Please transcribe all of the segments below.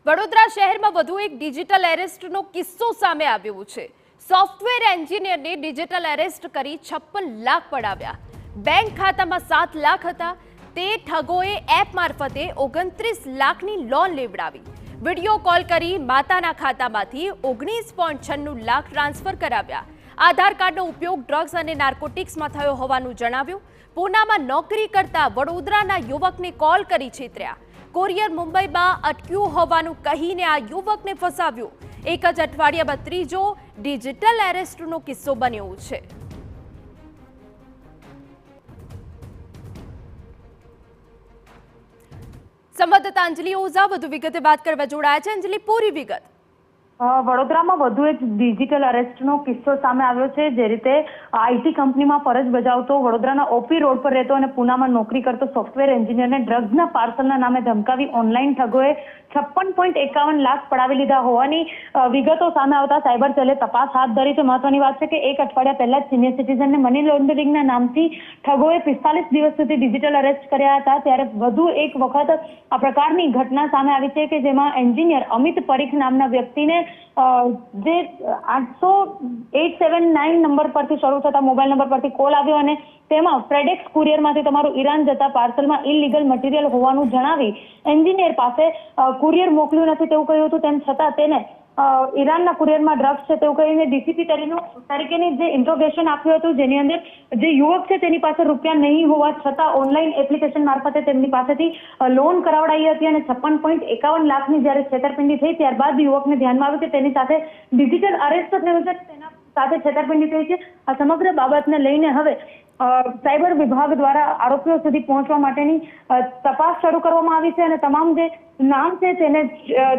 વડોદરા શહેરમાં વધુ એક ડિજિટલ એરેસ્ટનો કિસ્સો સામે આવ્યો છે। સોફ્ટવેર એન્જિનિયરને ડિજિટલ એરેસ્ટ કરી 56 લાખ પડાવ્યા। બેંક ખાતામાં 7 લાખ હતા। તે ઠગોએ એપ મારફતે 29 લાખની લોન લેવડાવી। વિડિયો કોલ કરી માતાના ખાતામાંથી 19.96 લાખ ટ્રાન્સફર કરાવ્યા। આધાર કાર્ડનો ઉપયોગ ડ્રગ્સ અને નાર્કોટિક્સમાં થયો હોવાનું જણાવ્યું। પૂનામાં નોકરી કરતા વડોદરાના યુવકને કોલ કરી છેતર્યા। કોરિયર મુંબઈમાં અટક્યું હોવાનું કહીને આ યુવકને ફસાવ્યો। એક જ અઠવાડિયામાં ત્રીજો ડિજિટલ એરેસ્ટનો કિસ્સો બન્યો છે। સંવાદદાતા અંજલિ ઓઝા વધુ વિગતે વાત કરવા જોડાયા છે। અંજલિ, પૂરી વિગત। વડોદરામાં વધુ એક ડિજિટલ અરેસ્ટનો કિસ્સો સામે આવ્યો છે। જે રીતે આઈટી કંપનીમાં ફરજ બજાવતો વડોદરાના ઓપી રોડ પર રહેતો અને પૂનામાં નોકરી કરતો સોફ્ટવેર એન્જિનિયરને ડ્રગ્સના પાર્સલના નામે ધમકાવી ઓનલાઈન ઠગોએ 56.51 લાખ પડાવી લીધા હોવાની વિગતો સામે આવતા સાયબર સેલે તપાસ હાથ ધરી છે। મહત્વની વાત છે કે એક અઠવાડિયા પહેલા જ સિનિયર સિટીઝનને મની લોન્ડરિંગના નામથી ઠગોએ 45 દિવસ સુધી ડિજિટલ અરેસ્ટ કર્યા હતા। ત્યારે વધુ એક વખત આ પ્રકારની ઘટના સામે આવી છે કે જેમાં એન્જિનિયર અમિત પરીખ નામના વ્યક્તિને જે 87879 નંબર પરથી શરૂ થતા મોબાઈલ નંબર પરથી કોલ આવ્યો અને તેમાં ફેડેક્સ કુરિયરમાંથી તમારું ઈરાન જતા પાર્સલમાં ઇલીગલ મટીરિયલ હોવાનું જણાવી એન્જિનિયર પાસે કુરિયર મોકલ્યું નથી તેવું કહ્યું હતું। તેમ છતાં તેને ઈરાનના કુરિયરમાં ડ્રગ્સ છે તેવું કહીને ડીસીપી તરીકેની જે ઇન્ટ્રોગેશન આપ્યું હતું, જેની અંદર જે યુવક છે તેની પાસે રૂપિયા નહીં હોવા છતાં ઓનલાઈન એપ્લિકેશન મારફતે તેમની પાસેથી લોન કરાવડાવી હતી અને 56.51 લાખની જ્યારે છેતરપિંડી થઈ ત્યારબાદ યુવકને ધ્યાનમાં આવ્યું કે તેની સાથે ડિજિટલ અરેસ્ટ થયું છે, તેના સાથે છેતરપિંડી થઈ છે। આ સમગ્ર બાબતને લઈને હવે સાયબર વિભાગ દ્વારા આરોપીઓ સુધી પહોંચવા માટેની તપાસ શરૂ કરવામાં આવી છે અને તમામ જે નામ છે તેને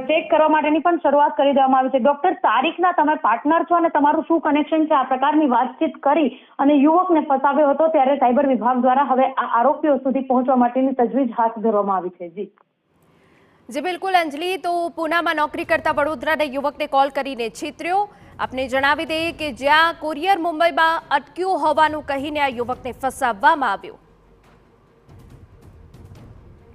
ચેક કરવા માટેની પણ શરૂઆત કરી દેવામાં આવી છે। ડોક્ટર તારીખના તમે પાર્ટનર છો અને તમારું શું કનેક્શન છે, આ પ્રકારની વાતચીત કરી અને યુવકને ફસાવ્યો હતો। ત્યારે સાયબર વિભાગ દ્વારા હવે આ આરોપીઓ સુધી પહોંચવા માટેની તજવીજ હાથ ધરવામાં આવી છે। જી બિલકુલ અંજલિ, તો પૂનામાં નોકરી કરતા વડોદરાના યુવકને કોલ કરીને છેતર્યો। આપને જણાવી દઈએ કે જ્યાં કોરિયર મુંબઈમાં અટક્યું હોવાનું કહીને આ યુવકને ફસાવવામાં આવ્યો।